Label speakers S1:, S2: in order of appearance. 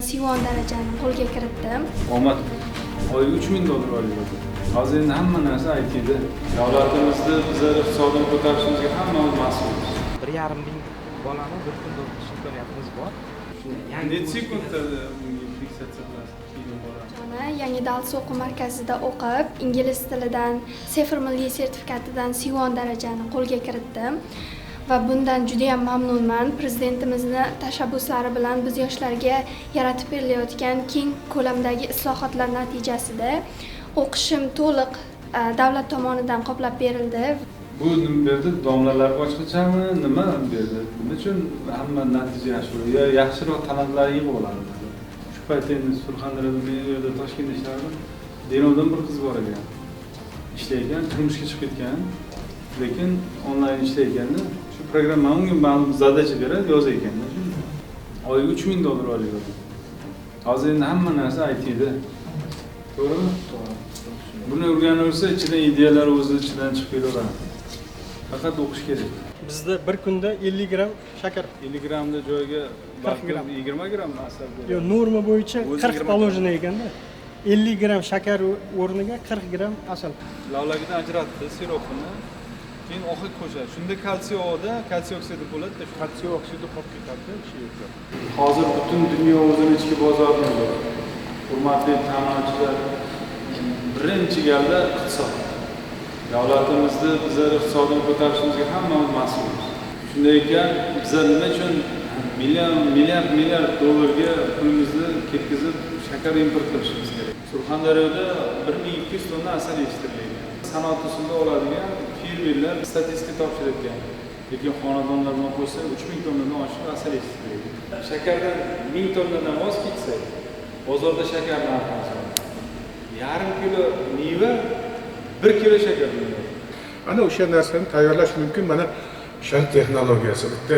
S1: Sivon darajani qo'lga kiritdim.
S2: Omad oyiga $3000 olyapti. Hozir endi hamma narsa IT'da. Davlatimizni bizlar iqtisodiyotni ko'tarishimizga hammamiz mas'ulmiz.
S3: 1,5 ming bolani bir kunda o'qish imkoniyatimiz bor.
S2: Necha sekundda fiksatsiya qilasiz?
S1: Yangi Dals o'quv markazida o'qib, ingliz tilidan Sefer milliy sertifikatidan Sivon darajani qo'lga kiritdim. Va bundan juda ham mamnunman. Prezidentimizni tashabbuslari bilan biz yoshlarga yaratib berilayotgan keng ko'lamdagi islohotlar natijasida o'qishim to'liq davlat tomonidan qoplab berildi.
S2: Bu nima berdi? Domlalar boshqachami? Nima berdi? Nima uchun hamma natija shu? Yaxshiroq talantlar yig'ib oladi. Shu paytda endi Surxondaryoda, men yerda Toshkentda ishlardim. Denovdan bir qiz bor ekan. Ishlaygan, turmushga chiqib ketgan, lekin onlayn ishlayganda shu programma unga ma'lum zadacha beradi, yozar ekanda. Oyiga $3000 olyapti. Hozir endi hamma narsa IT'da. To'g'rimi? To'g'ri. Buni o'rganilsa, ichidan ideyalar o'zi ichidan chiqib kelaveradi. Faqat o'qish kerak.
S4: Bizda bir kunda 50 gram shakar,
S2: 50 gramda joyiga
S4: 40 gram.
S2: 20 gram asal beradi.
S4: Yo'q, norma bo'yicha 40 poложено ekanda. 50 gram shakar o'rniga 40 gram asal.
S2: Lavlagidan ajratdi siropini. Keyin oxir qo'shadi. Shunda kalsiy o'da, kalsiy oksidi bo'ladi.
S4: Kalsiy oksidi qolib ketadi, ishi yo'q.
S2: Hozir butun dunyo o'zini ichki bozorini hurmatli ta'minotchilar, birinchi galda iqtisod. Davlatimizni bizlar iqtisodiyotni ko'tarishimizga hammamiz mas'ulmiz. Shunday ekan, bizlar nima uchun milliard dollarga pulimizni ketkizib shakar import qilishimiz kerak? Surxondaryoda 1200 tonna asal yetishtirilgan. Sanoat usulida oladigan fermerlar statistika topshirayotgan. Lekin xonadonlardan qo'ysa 3000 tonnadan oshiq asal yetishtirilgan. Shakardan 1000 tonnadan voz kechsak, bozorda shakar narxi yarim kilo meva 1 kilo shakar.
S5: Ana o'sha narsani tayyorlash mumkin. Mana shan texnologiyasi bitta